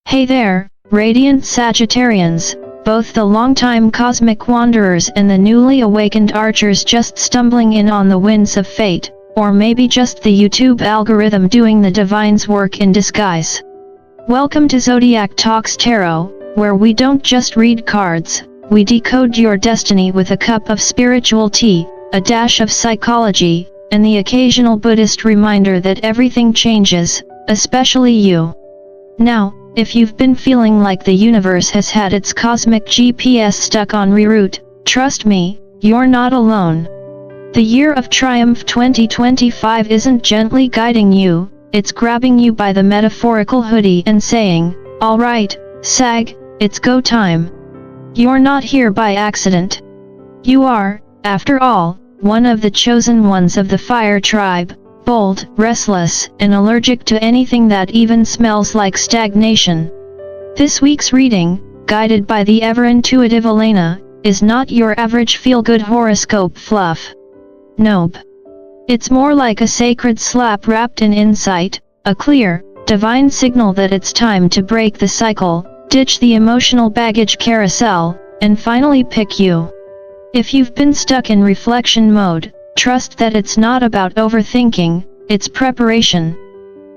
Hey there, radiant Sagittarians, both the longtime cosmic wanderers and the newly awakened archers just stumbling in on the winds of fate, or maybe just the YouTube algorithm doing the divine's work in disguise. Welcome to Zodiac Talks Tarot, where we don't just read cards, we decode your destiny with a cup of spiritual tea, a dash of psychology, and the occasional Buddhist reminder that everything changes, especially you. Now, if you've been feeling like the universe has had its cosmic GPS stuck on reroute, trust me, you're not alone. The year of triumph 2025 isn't gently guiding you, it's grabbing you by the metaphorical hoodie and saying, "Alright, Sag, it's go time." You're not here by accident. You are, after all, one of the chosen ones of the fire tribe, bold, restless, and allergic to anything that even smells like stagnation. This week's reading, guided by the ever-intuitive Elena, is not your average feel-good horoscope fluff. Nope. It's more like a sacred slap wrapped in insight, a clear, divine signal that it's time to break the cycle, ditch the emotional baggage carousel, and finally pick you. If you've been stuck in reflection mode, trust that it's not about overthinking, it's preparation.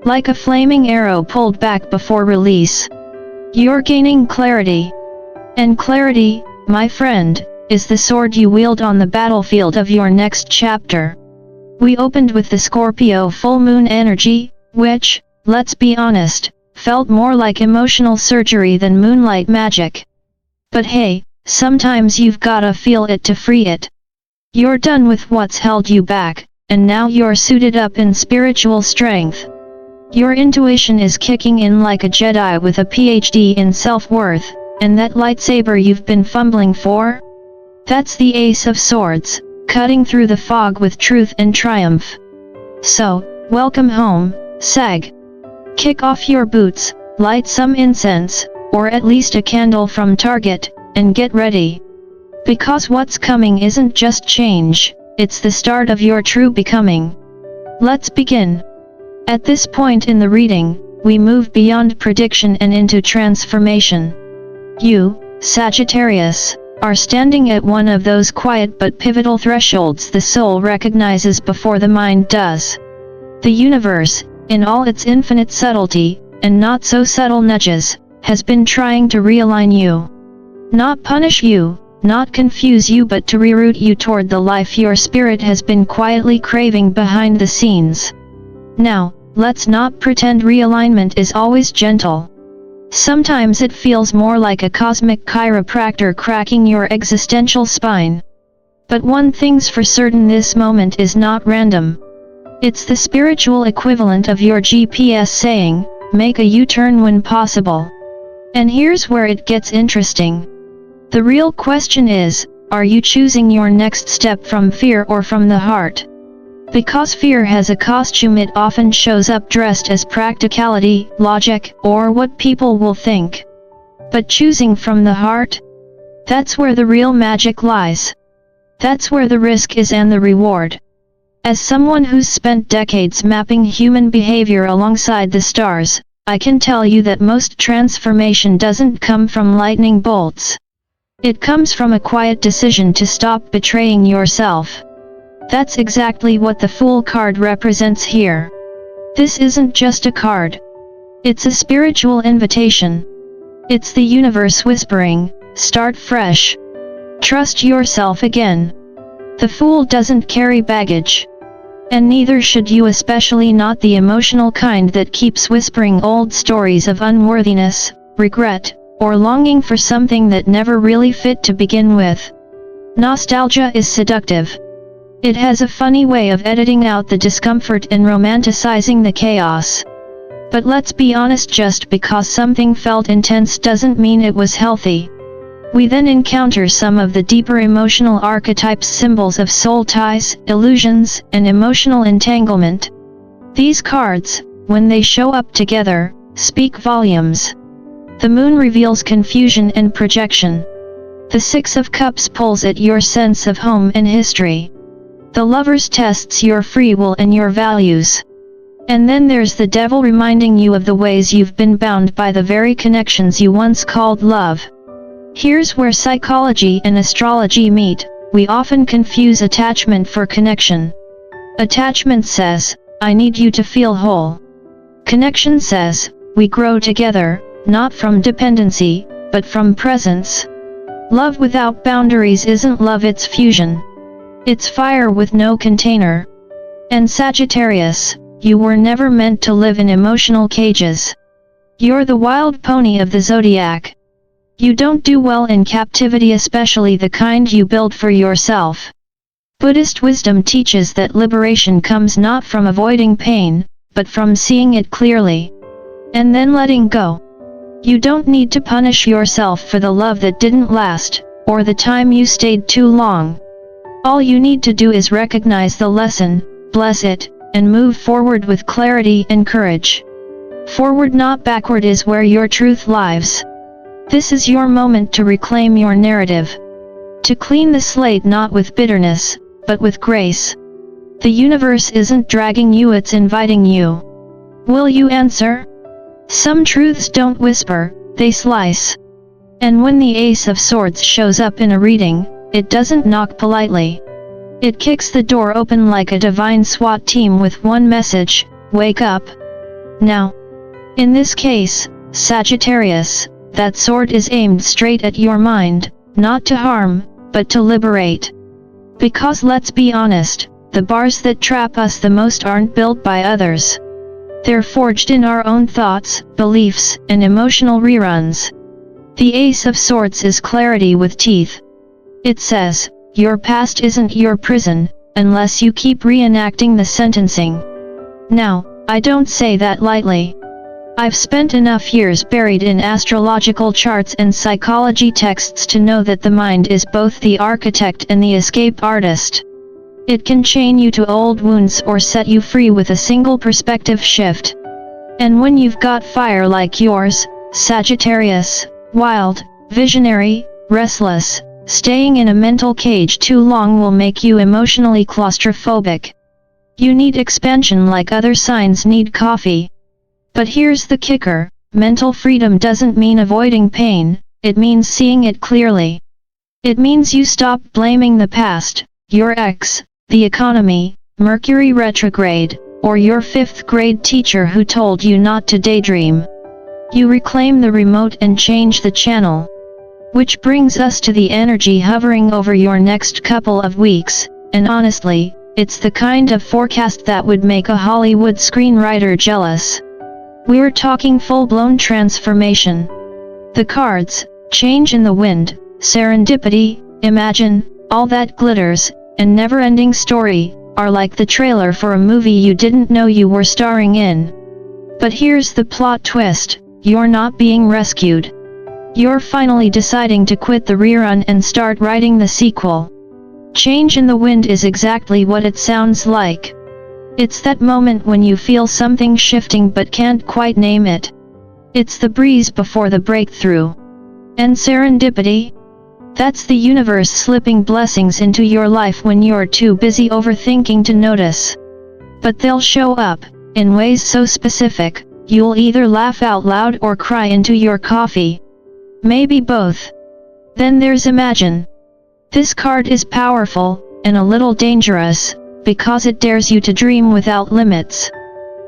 Like a flaming arrow pulled back before release. You're gaining clarity. And clarity, my friend, is the sword you wield on the battlefield of your next chapter. We opened with the Scorpio full moon energy, which, let's be honest, felt more like emotional surgery than moonlight magic. But hey, sometimes you've gotta feel it to free it. You're done with what's held you back, and now you're suited up in spiritual strength. Your intuition is kicking in like a Jedi with a PhD in self-worth, and that lightsaber you've been fumbling for? That's the Ace of Swords, cutting through the fog with truth and triumph. So, welcome home, Sag. Kick off your boots, light some incense, or at least a candle from Target, and get ready. Because what's coming isn't just change, it's the start of your true becoming. Let's begin. At this point in the reading, we move beyond prediction and into transformation. You, Sagittarius, are standing at one of those quiet but pivotal thresholds the soul recognizes before the mind does. The universe, in all its infinite subtlety, and not so subtle nudges, has been trying to realign you. Not punish you, not confuse you, but to reroute you toward the life your spirit has been quietly craving behind the scenes. Now, let's not pretend realignment is always gentle. Sometimes it feels more like a cosmic chiropractor cracking your existential spine. But one thing's for certain, this moment is not random. It's the spiritual equivalent of your GPS saying, make a U-turn when possible. And here's where it gets interesting. The real question is, are you choosing your next step from fear or from the heart? Because fear has a costume, it often shows up dressed as practicality, logic, or what people will think. But choosing from the heart? That's where the real magic lies. That's where the risk is and the reward. As someone who's spent decades mapping human behavior alongside the stars, I can tell you that most transformation doesn't come from lightning bolts. It comes from a quiet decision to stop betraying yourself. That's exactly what the Fool card represents here. This isn't just a card. It's a spiritual invitation. It's the universe whispering, start fresh. Trust yourself again. The Fool doesn't carry baggage. And neither should you, especially not the emotional kind that keeps whispering old stories of unworthiness, regret, or longing for something that never really fit to begin with. Nostalgia is seductive. It has a funny way of editing out the discomfort and romanticizing the chaos. But let's be honest, just because something felt intense doesn't mean it was healthy. We then encounter some of the deeper emotional archetypes, symbols of soul ties, illusions, and emotional entanglement. These cards, when they show up together, speak volumes. The moon reveals confusion and projection. The Six of Cups pulls at your sense of home and history. The Lovers tests your free will and your values. And then there's the devil reminding you of the ways you've been bound by the very connections you once called love. Here's where psychology and astrology meet. We often confuse attachment for connection. Attachment says, I need you to feel whole. Connection says, we grow together, not from dependency, but from presence. Love without boundaries isn't love, it's fusion. It's fire with no container. And Sagittarius, you were never meant to live in emotional cages. You're the wild pony of the Zodiac. You don't do well in captivity, especially the kind you build for yourself. Buddhist wisdom teaches that liberation comes not from avoiding pain, but from seeing it clearly. And then letting go. You don't need to punish yourself for the love that didn't last, or the time you stayed too long. All you need to do is recognize the lesson, bless it, and move forward with clarity and courage. Forward, not backward, is where your truth lives. This is your moment to reclaim your narrative. To clean the slate not with bitterness, but with grace. The universe isn't dragging you, it's inviting you. Will you answer? Some truths don't whisper, they slice. And when the Ace of Swords shows up in a reading, it doesn't knock politely. It kicks the door open like a divine SWAT team with one message: wake up. Now. In this case, Sagittarius, that sword is aimed straight at your mind, not to harm, but to liberate. Because let's be honest, the bars that trap us the most aren't built by others. They're forged in our own thoughts, beliefs, and emotional reruns. The Ace of Swords is clarity with teeth. It says, your past isn't your prison, unless you keep reenacting the sentencing. Now, I don't say that lightly. I've spent enough years buried in astrological charts and psychology texts to know that the mind is both the architect and the escape artist. It can chain you to old wounds or set you free with a single perspective shift. And when you've got fire like yours, Sagittarius, wild, visionary, restless, staying in a mental cage too long will make you emotionally claustrophobic. You need expansion like other signs need coffee. But here's the kicker, mental freedom doesn't mean avoiding pain, it means seeing it clearly. It means you stop blaming the past, your ex, the economy, Mercury retrograde, or your 5th grade teacher who told you not to daydream. You reclaim the remote and change the channel. Which brings us to the energy hovering over your next couple of weeks, and honestly, it's the kind of forecast that would make a Hollywood screenwriter jealous. We're talking full-blown transformation. The cards, change in the wind, serendipity, imagine, all that glitters, and never-ending story, are like the trailer for a movie you didn't know you were starring in. But here's the plot twist, you're not being rescued. You're finally deciding to quit the rerun and start writing the sequel. Change in the wind is exactly what it sounds like. It's that moment when you feel something shifting but can't quite name it. It's the breeze before the breakthrough. And serendipity? That's the universe slipping blessings into your life when you're too busy overthinking to notice. But they'll show up, in ways so specific, you'll either laugh out loud or cry into your coffee. Maybe both. Then there's imagine. This card is powerful, and a little dangerous, because it dares you to dream without limits.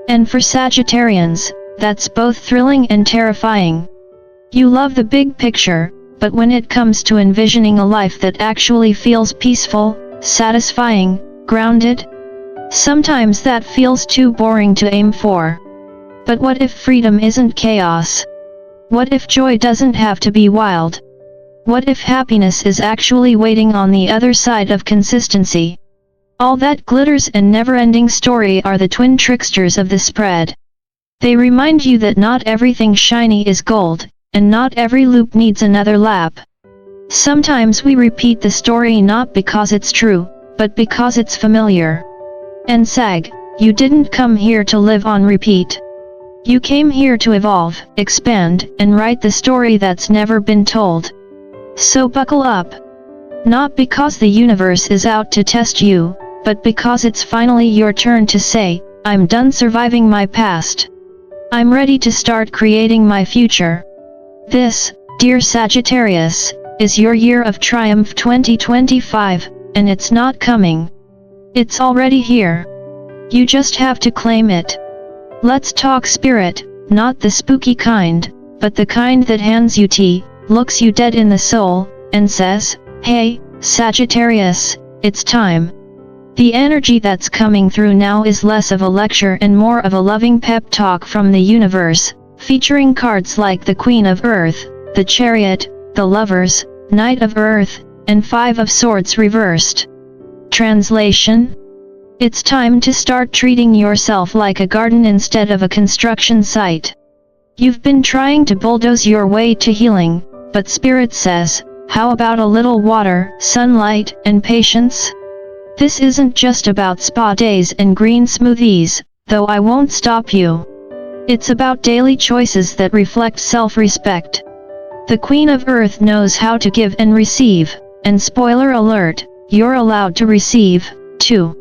And for Sagittarians, that's both thrilling and terrifying. You love the big picture, but when it comes to envisioning a life that actually feels peaceful, satisfying, grounded, sometimes that feels too boring to aim for. But what if freedom isn't chaos? What if joy doesn't have to be wild? What if happiness is actually waiting on the other side of consistency? All that glitters and never-ending story are the twin tricksters of the spread. They remind you that not everything shiny is gold, and not every loop needs another lap. Sometimes we repeat the story not because it's true, but because it's familiar. And Sag, you didn't come here to live on repeat. You came here to evolve, expand, and write the story that's never been told. So buckle up. Not because the universe is out to test you, but because it's finally your turn to say, I'm done surviving my past. I'm ready to start creating my future. This, dear Sagittarius, is your year of triumph 2025, and it's not coming. It's already here. You just have to claim it. Let's talk spirit, not the spooky kind, but the kind that hands you tea, looks you dead in the soul, and says, "Hey, Sagittarius, it's time." The energy that's coming through now is less of a lecture and more of a loving pep talk from the universe, featuring cards like the Queen of Earth, the Chariot, the Lovers, Knight of Earth, and Five of Swords reversed. Translation? It's time to start treating yourself like a garden instead of a construction site. You've been trying to bulldoze your way to healing, but Spirit says, how about a little water, sunlight, and patience? This isn't just about spa days and green smoothies, though I won't stop you. It's about daily choices that reflect self-respect. The Queen of Earth knows how to give and receive, and spoiler alert, you're allowed to receive, too.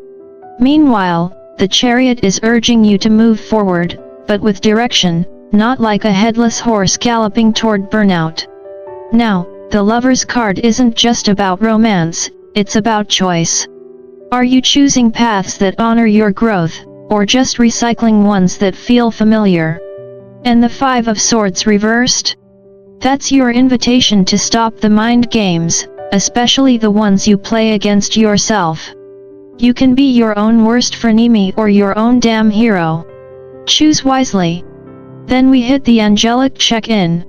Meanwhile, the Chariot is urging you to move forward, but with direction, not like a headless horse galloping toward burnout. Now, the Lover's card isn't just about romance, it's about choice. Are you choosing paths that honor your growth, or just recycling ones that feel familiar? And the Five of Swords reversed? That's your invitation to stop the mind games, especially the ones you play against yourself. You can be your own worst frenemy or your own damn hero. Choose wisely. Then we hit the angelic check-in.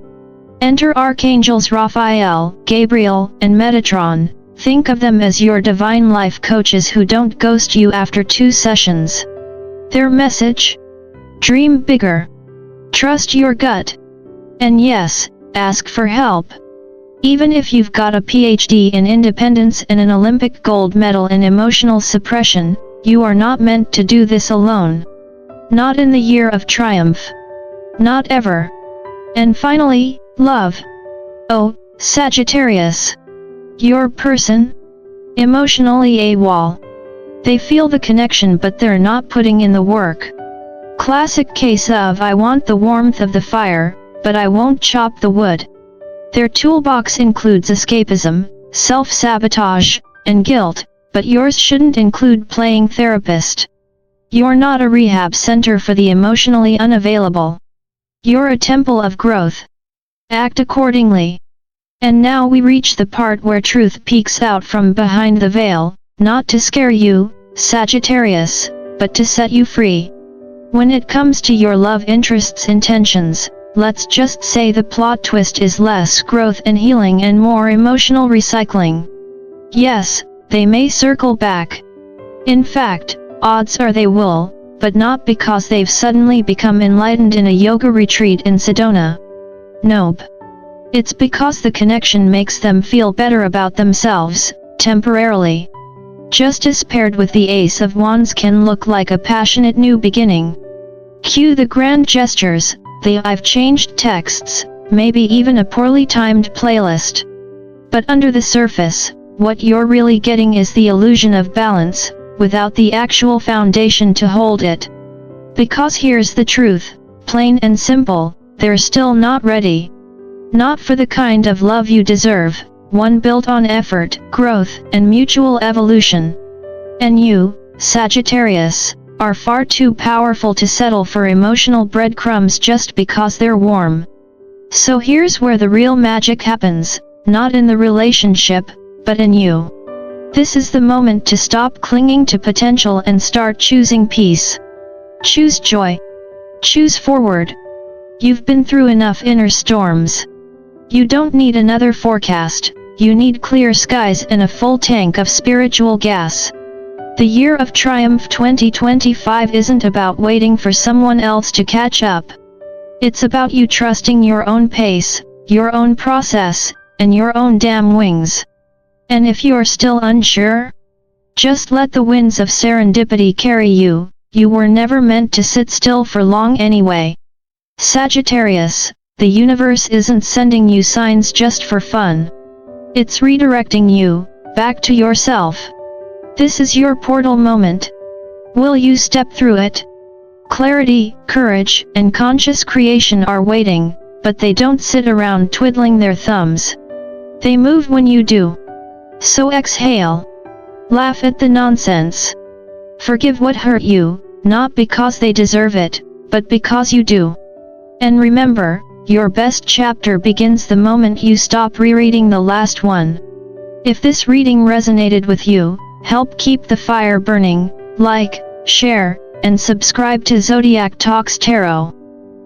Enter Archangels Raphael, Gabriel, and Metatron. Think of them as your divine life coaches who don't ghost you after 2 sessions. Their message? Dream bigger. Trust your gut. And yes, ask for help. Even if you've got a PhD in independence and an Olympic gold medal in emotional suppression, you are not meant to do this alone. Not in the year of triumph. Not ever. And finally, love. Oh, Sagittarius. Your person? Emotionally AWOL. They feel the connection but they're not putting in the work. Classic case of I want the warmth of the fire, but I won't chop the wood. Their toolbox includes escapism, self-sabotage, and guilt, but yours shouldn't include playing therapist. You're not a rehab center for the emotionally unavailable. You're a temple of growth. Act accordingly. And now we reach the part where truth peeks out from behind the veil, not to scare you, Sagittarius, but to set you free. When it comes to your love interests' intentions, let's just say the plot twist is less growth and healing and more emotional recycling. Yes, they may circle back. In fact, odds are they will, but not because they've suddenly become enlightened in a yoga retreat in Sedona. Nope. It's because the connection makes them feel better about themselves, temporarily. Justice paired with the Ace of Wands can look like a passionate new beginning. Cue the grand gestures, the I've changed texts, maybe even a poorly timed playlist. But under the surface, what you're really getting is the illusion of balance, without the actual foundation to hold it. Because here's the truth, plain and simple, they're still not ready. Not for the kind of love you deserve, one built on effort, growth, and mutual evolution. And you, Sagittarius, are far too powerful to settle for emotional breadcrumbs just because they're warm. So here's where the real magic happens, not in the relationship, but in you. This is the moment to stop clinging to potential and start choosing peace. Choose joy. Choose forward. You've been through enough inner storms. You don't need another forecast, you need clear skies and a full tank of spiritual gas. The year of triumph 2025 isn't about waiting for someone else to catch up. It's about you trusting your own pace, your own process, and your own damn wings. And if you're still unsure, just let the winds of serendipity carry you, you were never meant to sit still for long anyway. Sagittarius, the universe isn't sending you signs just for fun. It's redirecting you, back to yourself. This is your portal moment. Will you step through it? Clarity, courage, and conscious creation are waiting, but they don't sit around twiddling their thumbs. They move when you do. So exhale. Laugh at the nonsense. Forgive what hurt you, not because they deserve it, but because you do. And remember, your best chapter begins the moment you stop rereading the last one. If this reading resonated with you, help keep the fire burning, like, share, and subscribe to Zodiac Talks Tarot.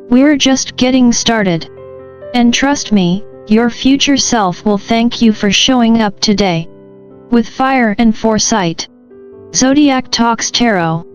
We're just getting started. And trust me, your future self will thank you for showing up today. With fire and foresight. Zodiac Talks Tarot.